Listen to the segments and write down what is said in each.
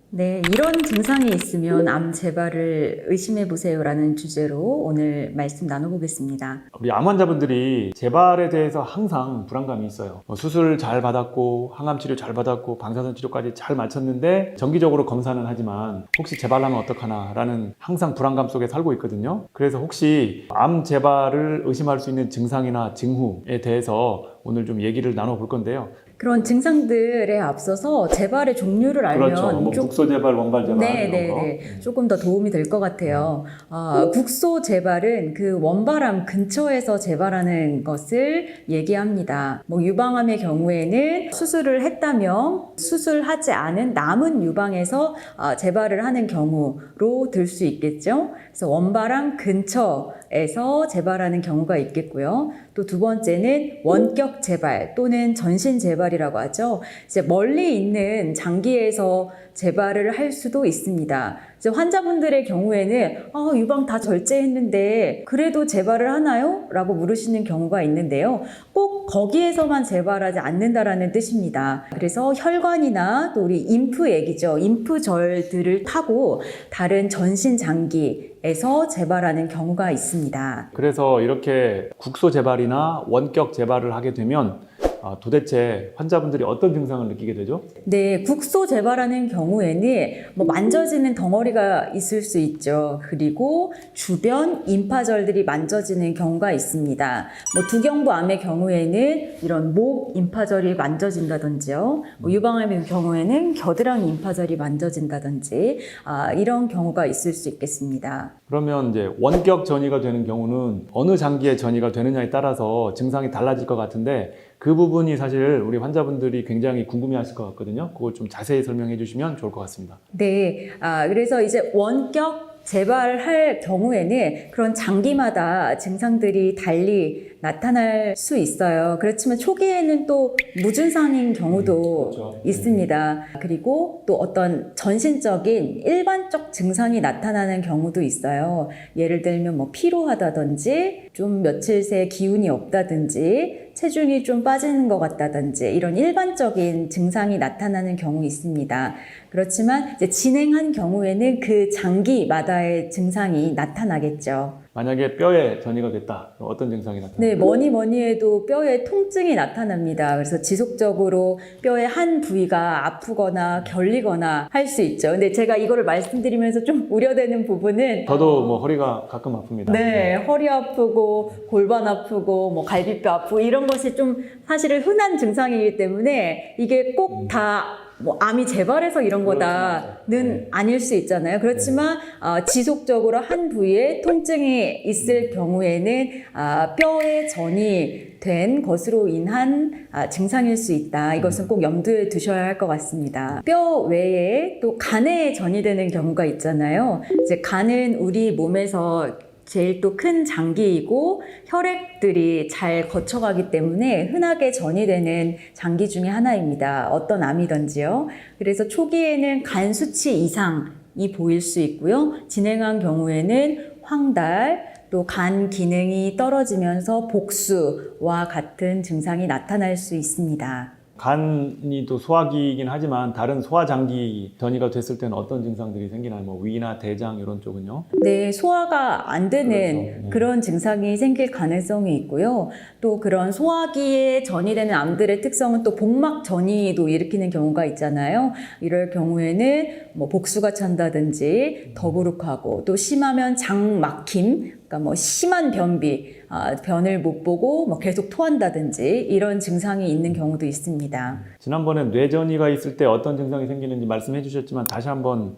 네, 이런 증상이 있으면 암 재발을 의심해 보세요라는 주제로 오늘 말씀 나눠보겠습니다. 우리 암 환자분들이 재발에 대해서 항상 불안감이 있어요. 수술 잘 받았고 항암 치료 잘 받았고 방사선 치료까지 잘 마쳤는데 정기적으로 검사는 하지만 혹시 재발하면 어떡하나 라는 항상 불안감 속에 살고 있거든요. 그래서 혹시 암 재발을 의심할 수 있는 증상이나 징후에 대해서 오늘 좀 얘기를 나눠볼 건데요. 그런 증상들에 앞서서 재발의 종류를 알면 그렇죠. 뭐 국소 재발, 원발 재발 이런 거. 조금 더 도움이 될 것 같아요. 국소 재발은 그 원발암 근처에서 재발하는 것을 얘기합니다. 뭐 유방암의 경우에는 수술을 했다면 수술하지 않은 남은 유방에서 재발을 하는 경우로 들 수 있겠죠. 그래서 원발암 근처에서 재발하는 경우가 있겠고요. 또 두 번째는 원격 재발 또는 전신 재발이라고 하죠. 이제 멀리 있는 장기에서 재발을 할 수도 있습니다. 이제 환자분들의 경우에는 유방 다 절제했는데 그래도 재발을 하나요? 라고 물으시는 경우가 있는데요. 꼭 거기에서만 재발하지 않는다라는 뜻입니다. 그래서 혈관이나 또 우리 임프액이죠. 임프절들을 타고 다른 전신 장기에서 재발하는 경우가 있습니다. 그래서 이렇게 국소 재발이나 원격 재발을 하게 되면 도대체 환자분들이 어떤 증상을 느끼게 되죠? 네, 국소 재발하는 경우에는 뭐 만져지는 덩어리가 있을 수 있죠. 그리고 주변 임파절들이 만져지는 경우가 있습니다. 뭐 두경부암의 경우에는 이런 목 임파절이 만져진다든지요. 뭐 유방암의 경우에는 겨드랑이 임파절이 만져진다든지 이런 경우가 있을 수 있겠습니다. 그러면 이제 원격 전이가 되는 경우는 어느 장기에 전이가 되느냐에 따라서 증상이 달라질 것 같은데 그 부분이 사실 우리 환자분들이 굉장히 궁금해하실 것 같거든요. 그걸 좀 자세히 설명해 주시면 좋을 것 같습니다. 네, 그래서 이제 원격 재발할 경우에는 그런 장기마다 증상들이 달리 나타날 수 있어요. 그렇지만 초기에는 또 무증상인 경우도 그렇죠. 있습니다. 그리고 또 어떤 전신적인 일반적 증상이 나타나는 경우도 있어요. 예를 들면 뭐 피로하다든지 좀 며칠 새 기운이 없다든지 체중이 좀 빠지는 것 같다든지 이런 일반적인 증상이 나타나는 경우 있습니다. 그렇지만 이제 진행한 경우에는 그 장기마다의 증상이 나타나겠죠. 만약에 뼈에 전이가 됐다. 그럼 어떤 증상이 나타나요? 네, 뭐니 해도 뼈에 통증이 나타납니다. 그래서 지속적으로 뼈의 한 부위가 아프거나 결리거나 할 수 있죠. 근데 제가 이거를 말씀드리면서 좀 우려되는 부분은 저도 뭐 허리가 가끔 아픕니다. 네, 허리 아프고 골반 아프고 뭐 갈비뼈 아프고 이런 것이 좀 사실은 흔한 증상이기 때문에 이게 꼭 다 뭐 암이 재발해서 이런 거다는 아닐 수 있잖아요. 그렇지만 지속적으로 한 부위에 통증이 있을 경우에는 뼈에 전이 된 것으로 인한 증상일 수 있다. 이것은 꼭 염두에 두셔야 할 것 같습니다. 뼈 외에 또 간에 전이 되는 경우가 있잖아요. 이제 간은 우리 몸에서 제일 또 큰 장기이고 혈액들이 잘 거쳐가기 때문에 흔하게 전이되는 장기 중에 하나입니다. 어떤 암이든지요. 그래서 초기에는 간 수치 이상이 보일 수 있고요. 진행한 경우에는 황달, 또 간 기능이 떨어지면서 복수와 같은 증상이 나타날 수 있습니다. 간이 또 소화기이긴 하지만 다른 소화장기 전이가 됐을 때는 어떤 증상들이 생기나요? 뭐 위나 대장 이런 쪽은요? 네, 소화가 안 되는 그렇죠. 네. 그런 증상이 생길 가능성이 있고요. 또 그런 소화기에 전이되는 암들의 특성은 또 복막 전이도 일으키는 경우가 있잖아요. 이럴 경우에는 뭐 복수가 찬다든지 더부룩하고 또 심하면 장 막힘, 그러니까 뭐 심한 변비, 변을 못 보고 뭐 계속 토한다든지 이런 증상이 있는 경우도 있습니다. 지난번에 뇌전이가 있을 때 어떤 증상이 생기는지 말씀해 주셨지만 다시 한번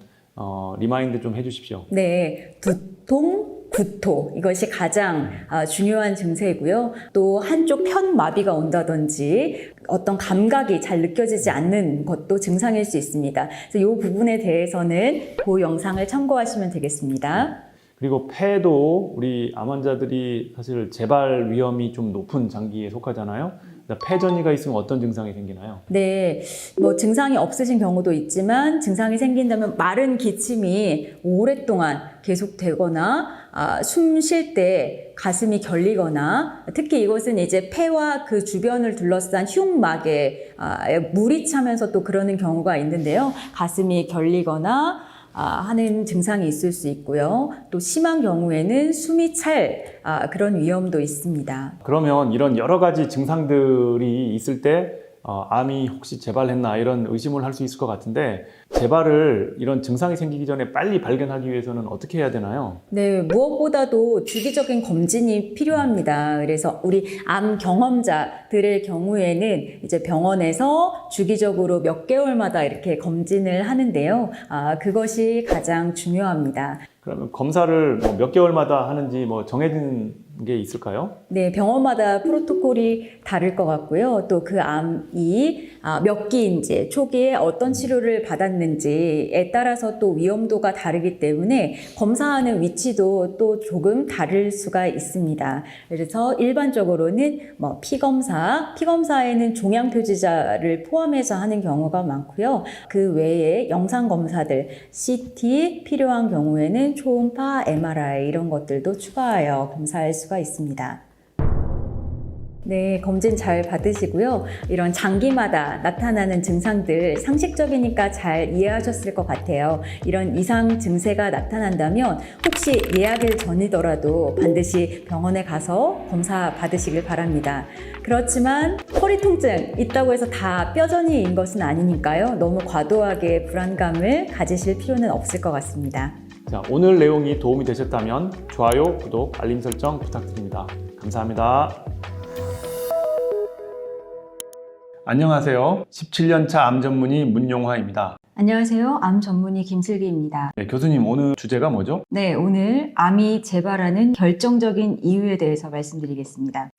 리마인드 좀 해주십시오. 네, 두통, 구토 이것이 가장 중요한 증세이고요. 또 한쪽 편마비가 온다든지 어떤 감각이 잘 느껴지지 않는 것도 증상일 수 있습니다. 그래서 이 부분에 대해서는 그 영상을 참고하시면 되겠습니다. 그리고 폐도 우리 암 환자들이 사실 재발 위험이 좀 높은 장기에 속하잖아요. 폐전이가 있으면 어떤 증상이 생기나요? 네, 뭐 증상이 없으신 경우도 있지만 증상이 생긴다면 마른 기침이 오랫동안 계속되거나 숨 쉴 때 가슴이 결리거나 특히 이것은 이제 폐와 그 주변을 둘러싼 흉막에 물이 차면서 또 그러는 경우가 있는데요. 가슴이 결리거나 하는 증상이 있을 수 있고요. 또 심한 경우에는 숨이 찰 그런 위험도 있습니다. 그러면 이런 여러 가지 증상들이 있을 때 암이 혹시 재발했나 이런 의심을 할 수 있을 것 같은데 재발을 이런 증상이 생기기 전에 빨리 발견하기 위해서는 어떻게 해야 되나요? 네, 무엇보다도 주기적인 검진이 필요합니다. 그래서 우리 암 경험자들의 경우에는 이제 병원에서 주기적으로 몇 개월마다 이렇게 검진을 하는데요. 그것이 가장 중요합니다. 그러면 검사를 뭐 몇 개월마다 하는지 뭐 정해진 게 있을까요? 네, 병원마다 프로토콜이 다를 것 같고요. 또 그 암이 몇 기인지, 초기에 어떤 치료를 받았는지에 따라서 또 위험도가 다르기 때문에 검사하는 위치도 또 조금 다를 수가 있습니다. 그래서 일반적으로는 뭐 피검사에는 종양 표지자를 포함해서 하는 경우가 많고요. 그 외에 영상 검사들, CT 필요한 경우에는 초음파, MRI 이런 것들도 추가하여 검사할 수가 있습니다. 네, 검진 잘 받으시고요. 이런 장기마다 나타나는 증상들 상식적이니까 잘 이해하셨을 것 같아요. 이런 이상 증세가 나타난다면 혹시 예약일 전이더라도 반드시 병원에 가서 검사 받으시길 바랍니다. 그렇지만 허리 통증 있다고 해서 다 뼈전이인 것은 아니니까요. 너무 과도하게 불안감을 가지실 필요는 없을 것 같습니다. 자, 오늘 내용이 도움이 되셨다면 좋아요, 구독, 알림 설정 부탁드립니다. 감사합니다. 안녕하세요. 17년차 암 전문의 문용화입니다. 안녕하세요. 암 전문의 김슬기입니다. 네, 교수님 오늘 주제가 뭐죠? 네, 오늘 암이 재발하는 결정적인 이유에 대해서 말씀드리겠습니다.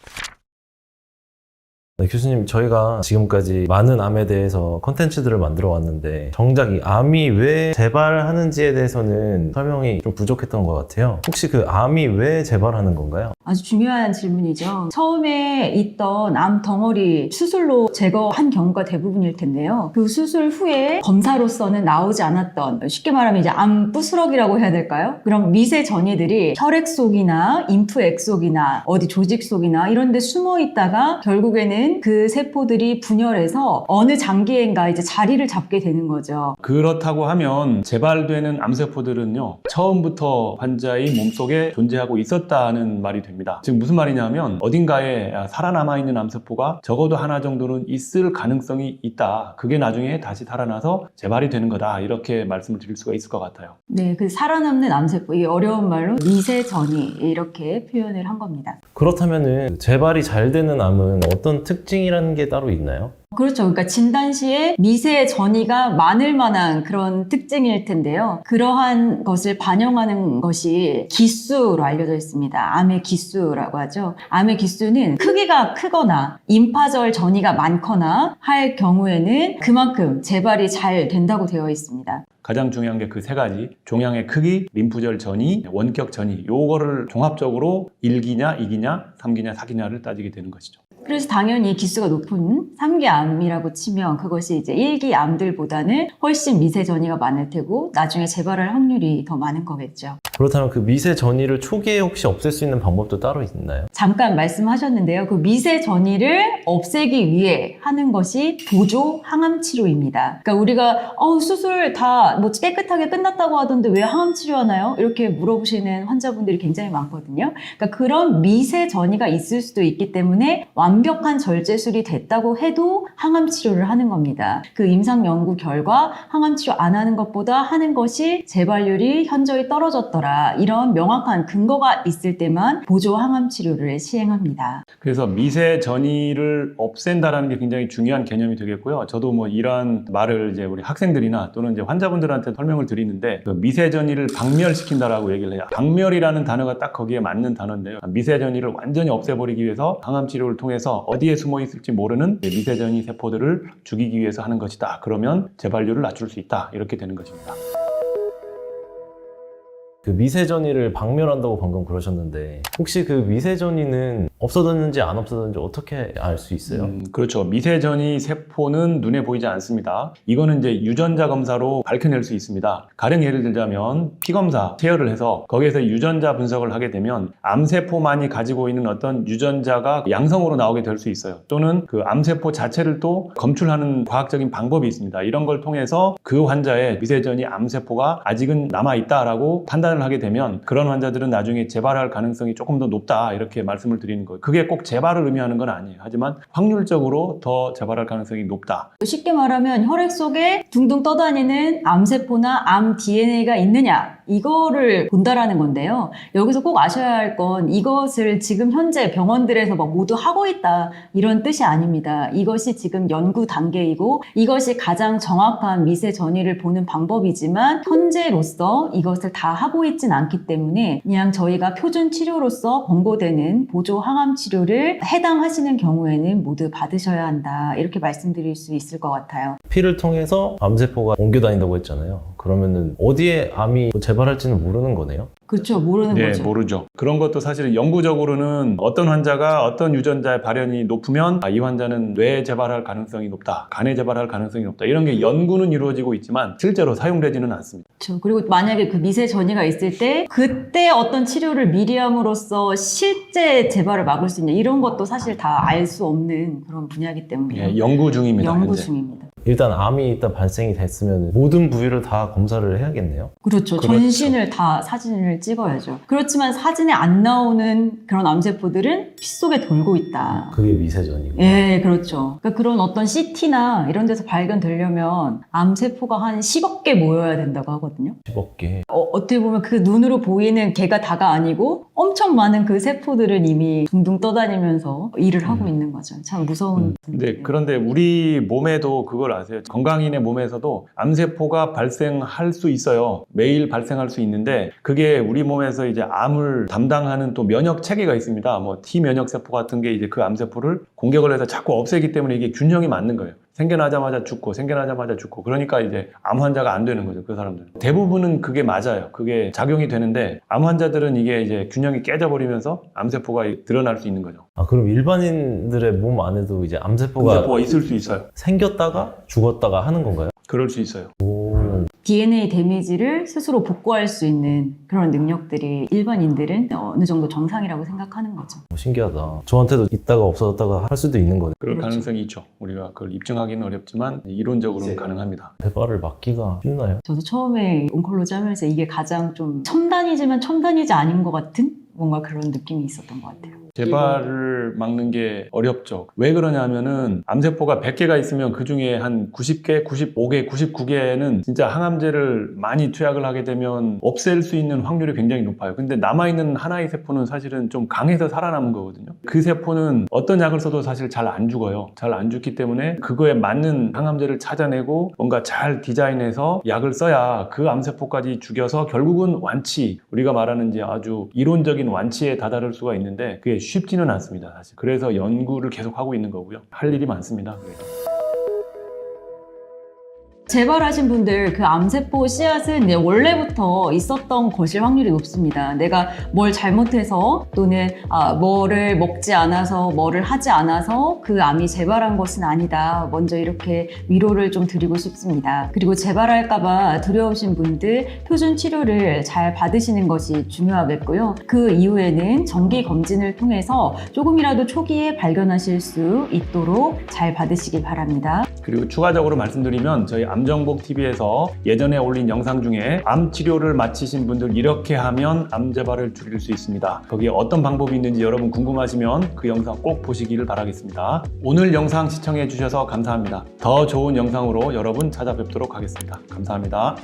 네, 교수님, 저희가 지금까지 많은 암에 대해서 컨텐츠들을 만들어 왔는데 정작 이 암이 왜 재발하는지에 대해서는 설명이 좀 부족했던 것 같아요. 혹시 그 암이 왜 재발하는 건가요? 아주 중요한 질문이죠. 처음에 있던 암 덩어리 수술로 제거한 경우가 대부분일 텐데요. 그 수술 후에 검사로서는 나오지 않았던, 쉽게 말하면 이제 암 부스러기라고 해야 될까요? 그런 미세 전이들이 혈액 속이나 림프액 속이나 어디 조직 속이나 이런 데 숨어 있다가 결국에는 그 세포들이 분열해서 어느 장기인가 이제 자리를 잡게 되는 거죠. 그렇다고 하면 재발되는 암세포들은요, 처음부터 환자의 몸속에 존재하고 있었다는 말이 됩니다. 즉 무슨 말이냐면 어딘가에 살아남아 있는 암세포가 적어도 하나 정도는 있을 가능성이 있다. 그게 나중에 다시 살아나서 재발이 되는 거다. 이렇게 말씀을 드릴 수가 있을 것 같아요. 네, 그 살아남는 암세포, 이 어려운 말로 미세 전이 이렇게 표현을 한 겁니다. 그렇다면은 재발이 잘 되는 암은 어떤 특징이라는 게 따로 있나요? 그렇죠. 그러니까 진단 시에 미세 전이가 많을 만한 그런 특징일 텐데요. 그러한 것을 반영하는 것이 기수로 알려져 있습니다. 암의 기수라고 하죠. 암의 기수는 크기가 크거나 임파절 전이가 많거나 할 경우에는 그만큼 재발이 잘 된다고 되어 있습니다. 가장 중요한 게 그 세 가지, 종양의 크기, 림프절 전이, 원격 전이, 요거를 종합적으로 1기냐, 2기냐, 3기냐, 4기냐를 따지게 되는 것이죠. 그래서 당연히 기수가 높은 3기 암이라고 치면 그것이 이제 1기 암들보다는 훨씬 미세 전이가 많을 테고 나중에 재발할 확률이 더 많은 거겠죠. 그렇다면 그 미세 전이를 초기에 혹시 없앨 수 있는 방법도 따로 있나요? 잠깐 말씀하셨는데요. 그 미세 전이를 없애기 위해 하는 것이 보조 항암 치료입니다. 그러니까 우리가 수술 다 뭐 깨끗하게 끝났다고 하던데 왜 항암 치료하나요? 이렇게 물어보시는 환자분들이 굉장히 많거든요. 그러니까 그런 미세 전이가 있을 수도 있기 때문에 완벽한 절제술이 됐다고 해도 항암 치료를 하는 겁니다. 그 임상 연구 결과 항암 치료 안 하는 것보다 하는 것이 재발률이 현저히 떨어졌더라. 이런 명확한 근거가 있을 때만 보조 항암 치료를 시행합니다. 그래서 미세 전이를 없앤다라는 게 굉장히 중요한 개념이 되겠고요. 저도 뭐 이러한 말을 이제 우리 학생들이나 또는 이제 환자분들한테 설명을 드리는데 그 미세 전이를 박멸시킨다라고 얘기를 해요. 박멸이라는 단어가 딱 거기에 맞는 단어인데요. 미세 전이를 완전히 없애버리기 위해서 항암 치료를 통해서 어디에 숨어 있을지 모르는 미세 전이 세포들을 죽이기 위해서 하는 것이다. 그러면 재발률을 낮출 수 있다. 이렇게 되는 것입니다. 그 미세전이를 박멸한다고 방금 그러셨는데 혹시 그 미세전이는 없어졌는지 안 없어졌는지 어떻게 알 수 있어요? 그렇죠. 미세전이 세포는 눈에 보이지 않습니다. 이거는 이제 유전자 검사로 밝혀낼 수 있습니다. 가령 예를 들자면 피검사 체열을 해서 거기에서 유전자 분석을 하게 되면 암세포만이 가지고 있는 어떤 유전자가 양성으로 나오게 될 수 있어요. 또는 그 암세포 자체를 또 검출하는 과학적인 방법이 있습니다. 이런 걸 통해서 그 환자의 미세전이 암세포가 아직은 남아있다라고 판단을 하게 되면 그런 환자들은 나중에 재발할 가능성이 조금 더 높다 이렇게 말씀을 드리는 거예요. 그게 꼭 재발을 의미하는 건 아니에요. 하지만 확률적으로 더 재발할 가능성이 높다. 쉽게 말하면 혈액 속에 둥둥 떠다니는 암세포나 암 DNA가 있느냐 이거를 본다라는 건데요. 여기서 꼭 아셔야 할 건 이것을 지금 현재 병원들에서 막 모두 하고 있다 이런 뜻이 아닙니다. 이것이 지금 연구 단계이고 이것이 가장 정확한 미세 전이를 보는 방법이지만 현재로서 이것을 다 하고 있진 않기 때문에 그냥 저희가 표준 치료로서 권고되는 보조 항암 치료를 해당하시는 경우에는 모두 받으셔야 한다 이렇게 말씀드릴 수 있을 것 같아요. 피를 통해서 암세포가 옮겨 다닌다고 했잖아요. 그러면은 어디에 암이 재발할지는 모르는 거네요? 그렇죠. 모르는 네, 거죠. 모르죠. 그런 것도 사실은 영구적으로는 어떤 환자가 어떤 유전자의 발현이 높으면 이 환자는 뇌에 재발할 가능성이 높다, 간에 재발할 가능성이 높다 이런 게 연구는 이루어지고 있지만 실제로 사용되지는 않습니다. 그렇죠. 그리고 만약에 그 미세 전이가 있을 때 그때 어떤 치료를 미리 함으로써 실제 재발을 막을 수 있냐 이런 것도 사실 다 알 수 없는 그런 분야이기 때문에 연구 중입니다. 연구 현재. 중입니다. 일단 암이 일단 발생이 됐으면 모든 부위를 다 검사를 해야겠네요. 그렇죠. 그렇죠. 전신을 다 사진을 찍어야죠. 그렇지만 사진에 안 나오는 그런 암세포들은 피 속에 돌고 있다. 그게 미세전이고. 예, 그렇죠. 그러니까 그런 어떤 CT나 이런 데서 발견되려면 암세포가 한 10억 개 모여야 된다고 하거든요. 10억 개. 어떻게 보면 그 눈으로 보이는 개가 다가 아니고 엄청 많은 그 세포들은 이미 둥둥 떠다니면서 일을 하고 있는 거죠. 참 무서운. 네, 그런데 우리 몸에도 그걸 아세요? 건강인의 몸에서도 암세포가 발생할 수 있어요. 매일 발생할 수 있는데 그게 우리 몸에서 이제 암을 담당하는 또 면역 체계가 있습니다. 뭐 T 면역세포 같은 게 이제 그 암세포를 공격을 해서 자꾸 없애기 때문에 이게 균형이 맞는 거예요. 생겨나자마자 죽고 생겨나자마자 죽고 그러니까 이제 암 환자가 안 되는 거죠. 그 사람들은. 대부분은 그게 맞아요. 그게 작용이 되는데 암 환자들은 이게 이제 균형이 깨져버리면서 암세포가 드러날 수 있는 거죠. 아, 그럼 일반인들의 몸 안에도 이제 암세포가 있을 수 있어요. 생겼다가 죽었다가 하는 건가요? 그럴 수 있어요. DNA 데미지를 스스로 복구할 수 있는 그런 능력들이 일반인들은 어느 정도 정상이라고 생각하는 거죠. 신기하다. 저한테도 있다가 없어졌다가 할 수도 있는 거네. 그럴 그렇죠. 가능성이 있죠. 우리가 그걸 입증하기는 어렵지만 이론적으로는 가능합니다. 재발을 막기가 쉽나요? 저도 처음에 온콜로지 하면서 이게 가장 좀 첨단이지만 첨단이지 아닌 것 같은 뭔가 그런 느낌이 있었던 것 같아요. 재발을 막는 게 어렵죠. 왜 그러냐면은 암세포가 100개가 있으면 그 중에 한 90개, 95개, 99개는 진짜 항암제를 많이 투약을 하게 되면 없앨 수 있는 확률이 굉장히 높아요. 근데 남아있는 하나의 세포는 사실은 좀 강해서 살아남은 거거든요. 그 세포는 어떤 약을 써도 사실 잘 안 죽어요. 잘 안 죽기 때문에 그거에 맞는 항암제를 찾아내고 뭔가 잘 디자인해서 약을 써야 그 암세포까지 죽여서 결국은 완치, 우리가 말하는 이제 아주 이론적인 완치에 다다를 수가 있는데 그게 쉽지는 않습니다, 사실. 그래서 연구를 계속 하고 있는 거고요. 할 일이 많습니다. 재발하신 분들 그 암세포 씨앗은 이제 원래부터 있었던 것일 확률이 높습니다. 내가 뭘 잘못해서 또는 뭐를 먹지 않아서 뭐를 하지 않아서 그 암이 재발한 것은 아니다. 먼저 이렇게 위로를 좀 드리고 싶습니다. 그리고 재발할까봐 두려우신 분들 표준 치료를 잘 받으시는 것이 중요하겠고요. 그 이후에는 정기 검진을 통해서 조금이라도 초기에 발견하실 수 있도록 잘 받으시기 바랍니다. 그리고 추가적으로 말씀드리면 저희 암정복TV에서 예전에 올린 영상 중에 암 치료를 마치신 분들 이렇게 하면 암 재발을 줄일 수 있습니다. 거기에 어떤 방법이 있는지 여러분 궁금하시면 그 영상 꼭 보시기를 바라겠습니다. 오늘 영상 시청해 주셔서 감사합니다. 더 좋은 영상으로 여러분 찾아뵙도록 하겠습니다. 감사합니다.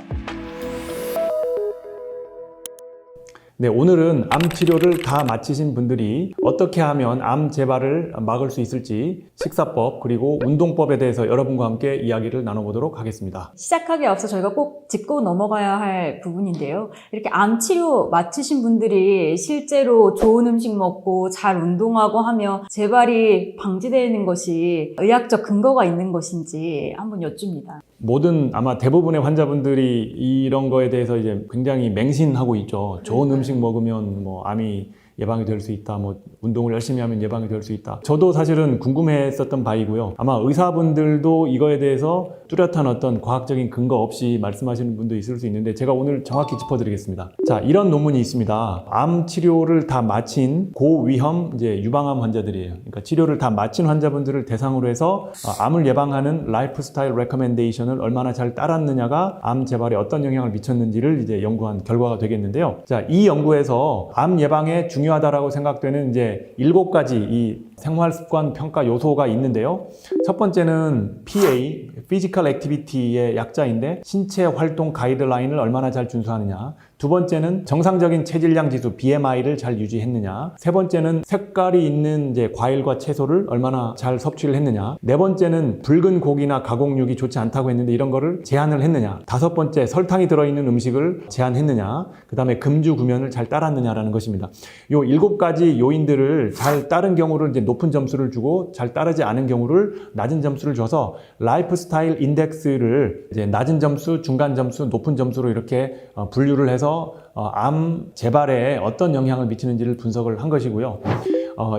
네, 오늘은 암 치료를 다 마치신 분들이 어떻게 하면 암 재발을 막을 수 있을지 식사법 그리고 운동법에 대해서 여러분과 함께 이야기를 나눠보도록 하겠습니다. 시작하기 앞서 저희가 꼭 짚고 넘어가야 할 부분인데요. 이렇게 암 치료 마치신 분들이 실제로 좋은 음식 먹고 잘 운동하고 하며 재발이 방지되는 것이 의학적 근거가 있는 것인지 한번 여쭙니다. 모든 아마 대부분의 환자분들이 이런 거에 대해서 이제 굉장히 맹신하고 있죠. 좋은 음식 먹으면 뭐 암이 예방이 될 수 있다. 뭐 운동을 열심히 하면 예방이 될 수 있다. 저도 사실은 궁금했었던 바이고요. 아마 의사분들도 이거에 대해서 뚜렷한 어떤 과학적인 근거 없이 말씀하시는 분도 있을 수 있는데 제가 오늘 정확히 짚어드리겠습니다. 자, 이런 논문이 있습니다. 암 치료를 다 마친 고위험 이제 유방암 환자들이에요. 그러니까 치료를 다 마친 환자분들을 대상으로 해서 암을 예방하는 라이프스타일 레커멘데이션을 얼마나 잘 따랐느냐가 암 재발에 어떤 영향을 미쳤는지를 이제 연구한 결과가 되겠는데요. 자, 이 연구에서 암 예방에 중요하다라고 생각되는 이제 7가지 이 생활 습관 평가 요소가 있는데요. 첫 번째는 PA, Physical Activity의 약자인데 신체 활동 가이드라인을 얼마나 잘 준수하느냐. 두 번째는 정상적인 체질량 지수 BMI를 잘 유지했느냐. 세 번째는 색깔이 있는 이제 과일과 채소를 얼마나 잘 섭취를 했느냐. 네 번째는 붉은 고기나 가공육이 좋지 않다고 했는데 이런 거를 제한을 했느냐. 다섯 번째 설탕이 들어있는 음식을 제한했느냐. 그 다음에 금주 구면을 잘 따랐느냐라는 것입니다. 요 7가지 요인들을 잘 따른 경우를 이제 높은 점수를 주고 잘 따르지 않은 경우를 낮은 점수를 줘서 라이프스타일 인덱스를 이제 낮은 점수, 중간 점수, 높은 점수로 이렇게 분류를 해서 암 재발에 어떤 영향을 미치는지를 분석을 한 것이고요.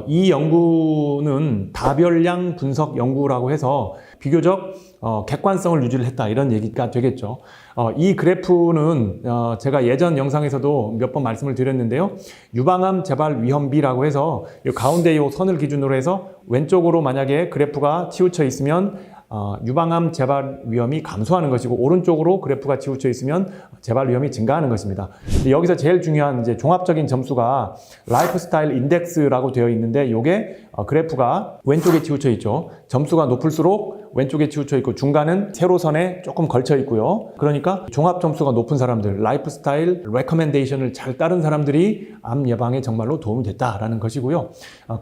이 연구는 다별량 분석 연구라고 해서 비교적 객관성을 유지를 했다 이런 얘기가 되겠죠. 이 그래프는 제가 예전 영상에서도 몇 번 말씀을 드렸는데요. 유방암 재발 위험비라고 해서 이 가운데 이 선을 기준으로 해서 왼쪽으로 만약에 그래프가 치우쳐 있으면 유방암 재발 위험이 감소하는 것이고 오른쪽으로 그래프가 치우쳐 있으면 재발 위험이 증가하는 것입니다. 근데 여기서 제일 중요한 이제 종합적인 점수가 라이프스타일 인덱스라고 되어 있는데 이게 그래프가 왼쪽에 치우쳐 있죠. 점수가 높을수록 왼쪽에 치우쳐 있고 중간은 세로선에 조금 걸쳐 있고요. 그러니까 종합 점수가 높은 사람들, 라이프스타일 레커멘데이션을 잘 따른 사람들이 암 예방에 정말로 도움이 됐다라는 것이고요.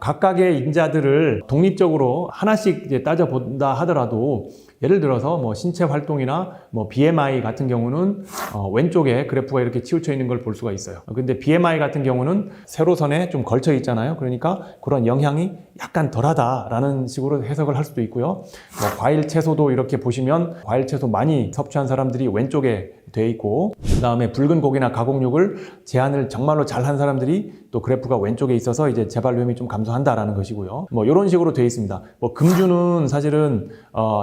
각각의 인자들을 독립적으로 하나씩 이제 따져본다 하더라도 예를 들어서 뭐 신체 활동이나 뭐 BMI 같은 경우는 왼쪽에 그래프가 이렇게 치우쳐 있는 걸 볼 수가 있어요. 근데 BMI 같은 경우는 세로선에 좀 걸쳐 있잖아요. 그러니까 그런 영향이 약간 덜하다라는 식으로 해석을 할 수도 있고요. 뭐 과일 채소도 이렇게 보시면 과일 채소 많이 섭취한 사람들이 왼쪽에 돼 있고 그 다음에 붉은 고기나 가공육을 제한을 정말로 잘한 사람들이 또 그래프가 왼쪽에 있어서 이제 재발 위험이 좀 감소한다라는 것이고요. 뭐 이런 식으로 되어 있습니다. 뭐 금주는 사실은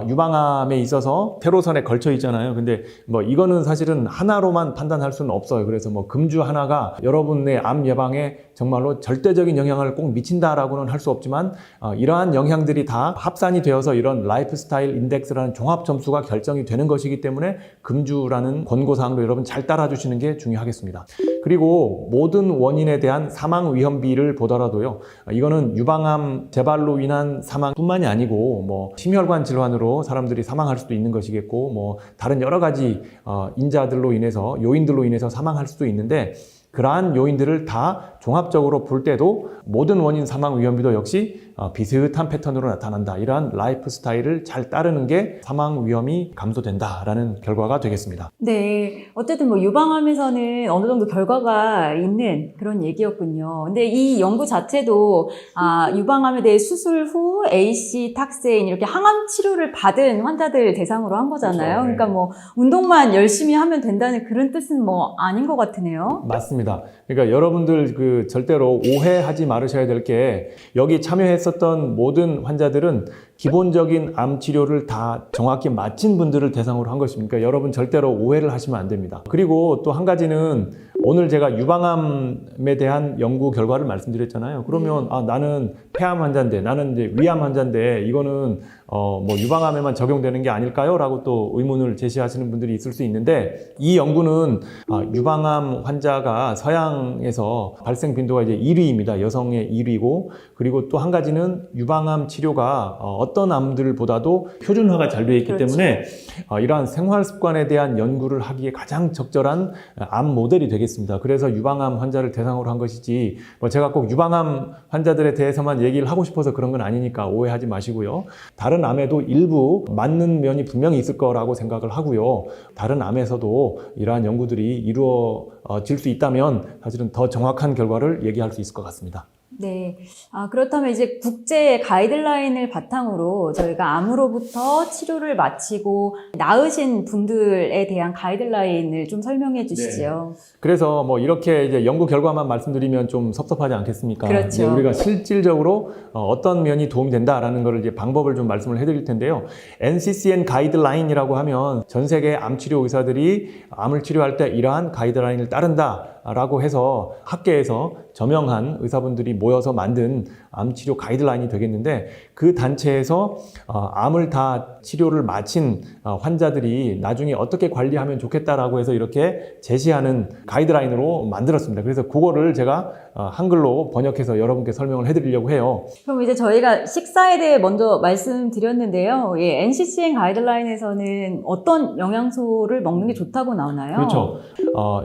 유방암에 있어서 세로선에 걸쳐 있잖아요. 근데 뭐 이거는 사실은 하나로만 판단할 수는 없어요. 그래서 뭐 금주 하나가 여러분의 암 예방에 정말로 절대적인 영향을 꼭 미친다라고는 할 수 없지만 이러한 영향들이 다 합산이 되어서 이런 라이프스타일 인덱스라는 종합 점수가 결정이 되는 것이기 때문에 금주라는 권고사항도 여러분 잘 따라주시는 게 중요하겠습니다. 그리고 모든 원인에 대한 사망 위험비를 보더라도요. 이거는 유방암 재발로 인한 사망뿐만이 아니고 뭐 심혈관 질환으로 사람들이 사망할 수도 있는 것이겠고 뭐 다른 여러 가지 인자들로 인해서 요인들로 인해서 사망할 수도 있는데 그러한 요인들을 다 종합적으로 볼 때도 모든 원인 사망 위험비도 역시 비슷한 패턴으로 나타난다. 이러한 라이프 스타일을 잘 따르는 게 사망 위험이 감소된다라는 결과가 되겠습니다. 네. 어쨌든 뭐 유방암에서는 어느 정도 결과가 있는 그런 얘기였군요. 근데 이 연구 자체도 유방암에 대해 수술 후 AC, 탁세인 이렇게 항암 치료를 받은 환자들 대상으로 한 거잖아요. 그렇죠. 네. 그러니까 뭐 운동만 열심히 하면 된다는 그런 뜻은 뭐 아닌 것 같으네요. 맞습니다. 그러니까 여러분들 절대로 오해하지 말으셔야 될 게 여기 참여했었던 모든 환자들은 기본적인 암 치료를 다 정확히 마친 분들을 대상으로 한 것입니다. 그러니까 여러분 절대로 오해를 하시면 안 됩니다. 그리고 또 한 가지는 오늘 제가 유방암에 대한 연구 결과를 말씀드렸잖아요. 그러면 나는 폐암 환자인데 나는 이제 위암 환자인데 이거는 뭐 유방암에만 적용되는 게 아닐까요? 라고 또 의문을 제시하시는 분들이 있을 수 있는데 이 연구는 유방암 환자가 서양에서 발생 빈도가 이제 1위입니다. 여성의 1위고 그리고 또 한 가지는 유방암 치료가 어떤 암들보다도 표준화가 잘 되어 있기 그렇죠. 때문에 이러한 생활 습관에 대한 연구를 하기에 가장 적절한 암 모델이 되겠습니다. 그래서 유방암 환자를 대상으로 한 것이지 뭐 제가 꼭 유방암 환자들에 대해서만 얘기를 하고 싶어서 그런 건 아니니까 오해하지 마시고요. 다른 암에도 일부 맞는 면이 분명히 있을 거라고 생각을 하고요. 다른 암에서도 이러한 연구들이 이루어질 수 있다면 사실은 더 정확한 결과를 얘기할 수 있을 것 같습니다. 네. 그렇다면 이제 국제 가이드라인을 바탕으로 저희가 암으로부터 치료를 마치고 나으신 분들에 대한 가이드라인을 좀 설명해 주시죠. 그래서 뭐 이렇게 이제 연구 결과만 말씀드리면 좀 섭섭하지 않겠습니까? 그렇죠. 이제 우리가 실질적으로 어떤 면이 도움이 된다라는 거를 이제 방법을 좀 말씀을 해드릴 텐데요. NCCN 가이드라인이라고 하면 전 세계 암치료 의사들이 암을 치료할 때 이러한 가이드라인을 따른다라고 해서 학계에서 저명한 의사분들이 모여서 만든 암치료 가이드라인이 되겠는데, 그 단체에서 암을 다 치료를 마친 환자들이 나중에 어떻게 관리하면 좋겠다라고 해서 이렇게 제시하는 가이드라인으로 만들었습니다. 그래서 그거를 제가 한글로 번역해서 여러분께 설명을 해드리려고 해요. 그럼 이제 저희가 식사에 대해 먼저 말씀드렸는데요. 예, NCCN 가이드라인에서는 어떤 영양소를 먹는 게 좋다고 나오나요? 그렇죠.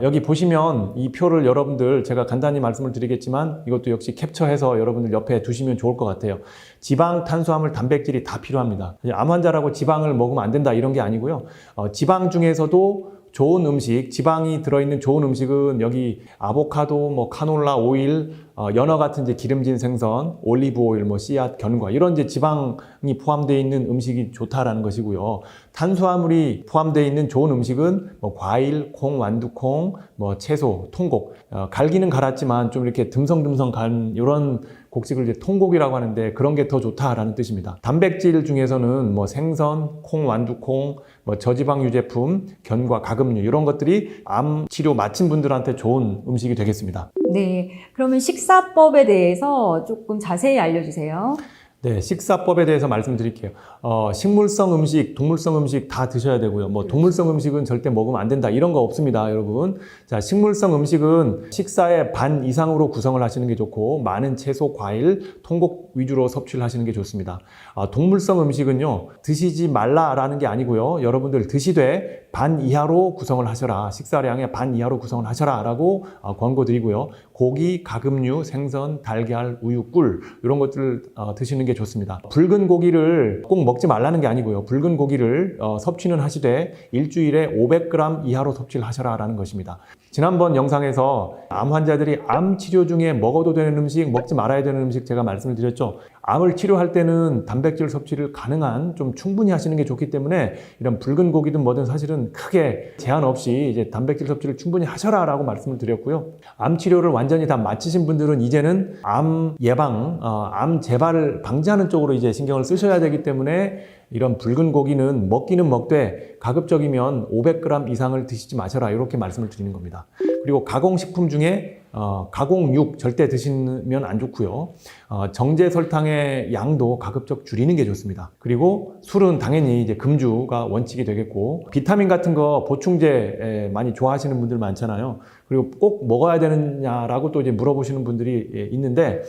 여기 보시면 이 표를 여러분들 제가 간단히 말씀을 드리겠지만 이것도 역시 캡처해서 여러분들 옆에 두시면 좋을 것 같아요. 지방, 탄수화물, 단백질이 다 필요합니다. 암 환자라고 지방을 먹으면 안 된다 이런 게 아니고요. 지방 중에서도 좋은 음식, 지방이 들어있는 좋은 음식은 여기 아보카도, 뭐 카놀라 오일, 연어 같은 이제 기름진 생선, 올리브 오일, 뭐 씨앗, 견과 이런 이제 지방이 포함되어 있는 음식이 좋다라는 것이고요. 탄수화물이 포함되어 있는 좋은 음식은 뭐 과일, 콩, 완두콩, 뭐 채소, 통곡. 갈기는 갈았지만 좀 이렇게 듬성듬성 간 이런 곡식을 이제 통곡이라고 하는데 그런 게 더 좋다라는 뜻입니다. 단백질 중에서는 뭐 생선, 콩, 완두콩, 뭐 저지방 유제품, 견과, 가금류 이런 것들이 암 치료 마친 분들한테 좋은 음식이 되겠습니다. 네. 그러면 식사법에 대해서 조금 자세히 알려주세요. 네, 식사법에 대해서 말씀드릴게요. 식물성 음식, 동물성 음식 다 드셔야 되고요. 뭐 동물성 음식은 절대 먹으면 안 된다 이런 거 없습니다, 여러분. 자, 식물성 음식은 식사의 반 이상으로 구성을 하시는 게 좋고 많은 채소, 과일, 통곡 위주로 섭취를 하시는 게 좋습니다. 동물성 음식은요, 드시지 말라라는 게 아니고요. 여러분들 드시되 반 이하로 구성을 하셔라. 식사량의 반 이하로 구성을 하셔라 라고 권고드리고요. 고기, 가금류, 생선, 달걀, 우유, 꿀 이런 것들을 드시는 게 좋습니다. 붉은 고기를 꼭 먹지 말라는 게 아니고요. 붉은 고기를 섭취는 하시되 일주일에 500g 이하로 섭취를 하셔라 라는 것입니다. 지난번 영상에서 암 환자들이 암 치료 중에 먹어도 되는 음식, 먹지 말아야 되는 음식 제가 말씀을 드렸죠. 암을 치료할 때는 단백질 섭취를 가능한 좀 충분히 하시는 게 좋기 때문에 이런 붉은 고기든 뭐든 사실은 크게 제한 없이 이제 단백질 섭취를 충분히 하셔라 라고 말씀을 드렸고요. 암 치료를 완전히 다 마치신 분들은 이제는 암 예방, 암 재발을 방지하는 쪽으로 이제 신경을 쓰셔야 되기 때문에 이런 붉은 고기는 먹기는 먹되 가급적이면 500g 이상을 드시지 마셔라 이렇게 말씀을 드리는 겁니다. 그리고 가공식품 중에 가공육 절대 드시면 안 좋고요. 정제 설탕의 양도 가급적 줄이는 게 좋습니다. 그리고 술은 당연히 이제 금주가 원칙이 되겠고, 비타민 같은 거 보충제 많이 좋아하시는 분들 많잖아요. 그리고 꼭 먹어야 되느냐라고 또 이제 물어보시는 분들이 있는데,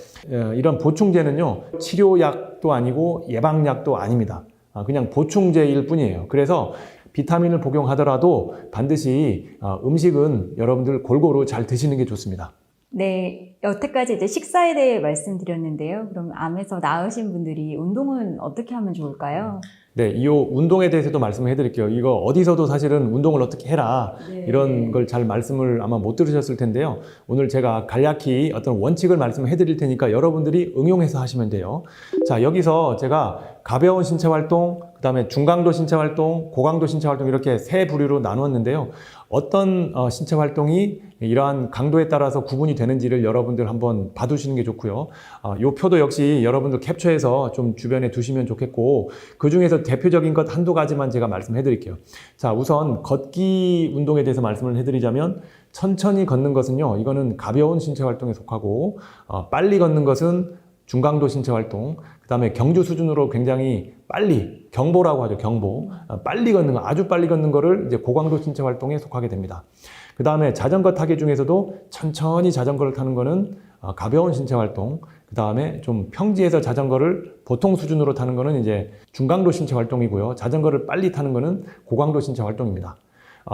이런 보충제는요, 치료약도 아니고 예방약도 아닙니다. 그냥 보충제일 뿐이에요. 그래서 비타민을 복용하더라도 반드시 음식은 여러분들 골고루 잘 드시는 게 좋습니다. 네, 여태까지 이제 식사에 대해 말씀드렸는데요. 그럼 암에서 나으신 분들이 운동은 어떻게 하면 좋을까요? 네, 이 운동에 대해서도 말씀을 해드릴게요. 이거 어디서도 사실은 운동을 어떻게 해라 이런 걸 잘 말씀을 아마 못 들으셨을 텐데요. 오늘 제가 간략히 어떤 원칙을 말씀을 해드릴 테니까 여러분들이 응용해서 하시면 돼요. 자, 여기서 제가 가벼운 신체 활동, 그 다음에 중강도 신체 활동, 고강도 신체 활동 이렇게 세 부류로 나누었는데요. 어떤 신체 활동이 이러한 강도에 따라서 구분이 되는지를 여러분들 한번 봐두시는 게 좋고요. 이 표도 역시 여러분들 캡처해서 좀 주변에 두시면 좋겠고, 그 중에서 대표적인 것 한두 가지만 제가 말씀해 드릴게요. 자, 우선 걷기 운동에 대해서 말씀을 해드리자면, 천천히 걷는 것은요, 이거는 가벼운 신체 활동에 속하고, 빨리 걷는 것은 중강도 신체 활동, 그 다음에 경주 수준으로 굉장히 빨리, 경보라고 하죠, 경보. 빨리 걷는 거, 아주 빨리 걷는 거를 이제 고강도 신체 활동에 속하게 됩니다. 그 다음에 자전거 타기 중에서도 천천히 자전거를 타는 거는 가벼운 신체 활동, 그 다음에 좀 평지에서 자전거를 보통 수준으로 타는 거는 이제 중강도 신체 활동이고요. 자전거를 빨리 타는 거는 고강도 신체 활동입니다.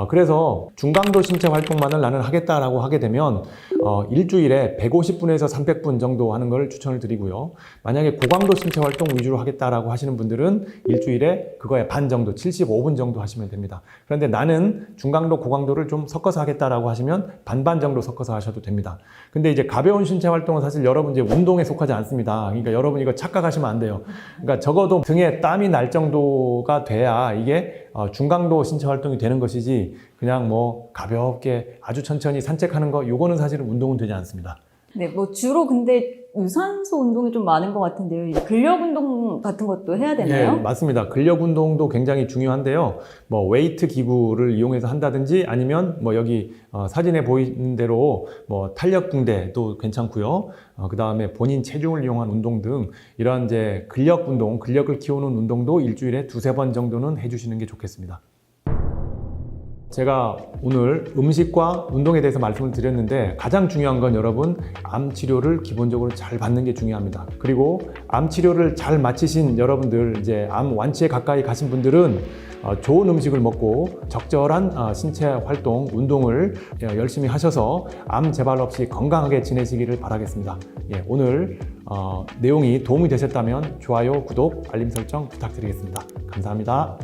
그래서 중강도 신체 활동만을 나는 하겠다라고 하게 되면 일주일에 150분에서 300분 정도 하는 걸 추천을 드리고요. 만약에 고강도 신체 활동 위주로 하겠다라고 하시는 분들은 일주일에 그거의 반 정도, 75분 정도 하시면 됩니다. 그런데 나는 중강도, 고강도를 좀 섞어서 하겠다라고 하시면 반반 정도 섞어서 하셔도 됩니다. 근데 이제 가벼운 신체 활동은 사실 여러분 이제 운동에 속하지 않습니다. 그러니까 여러분 이거 착각하시면 안 돼요. 그러니까 적어도 등에 땀이 날 정도가 돼야 이게 중강도 신체 활동이 되는 것이지 그냥 뭐 가볍게 아주 천천히 산책하는 거 요거는 사실은 운동은 되지 않습니다. 네, 뭐 주로 근데 유산소 운동이 좀 많은 것 같은데요. 이제 근력 운동 같은 것도 해야 되나요? 네, 맞습니다. 근력 운동도 굉장히 중요한데요. 뭐 웨이트 기구를 이용해서 한다든지 아니면 뭐 여기 사진에 보이는 대로 뭐 탄력 붕대도 괜찮고요. 그다음에 본인 체중을 이용한 운동 등 이러한 이제 근력 운동, 근력을 키우는 운동도 일주일에 2-3번 정도는 해주시는 게 좋겠습니다. 제가 오늘 음식과 운동에 대해서 말씀을 드렸는데 가장 중요한 건 여러분 암 치료를 기본적으로 잘 받는 게 중요합니다. 그리고 암 치료를 잘 마치신 여러분들 이제 암 완치에 가까이 가신 분들은 좋은 음식을 먹고 적절한 신체 활동, 운동을 열심히 하셔서 암 재발 없이 건강하게 지내시기를 바라겠습니다. 예, 오늘 내용이 도움이 되셨다면 좋아요, 구독, 알림 설정 부탁드리겠습니다. 감사합니다.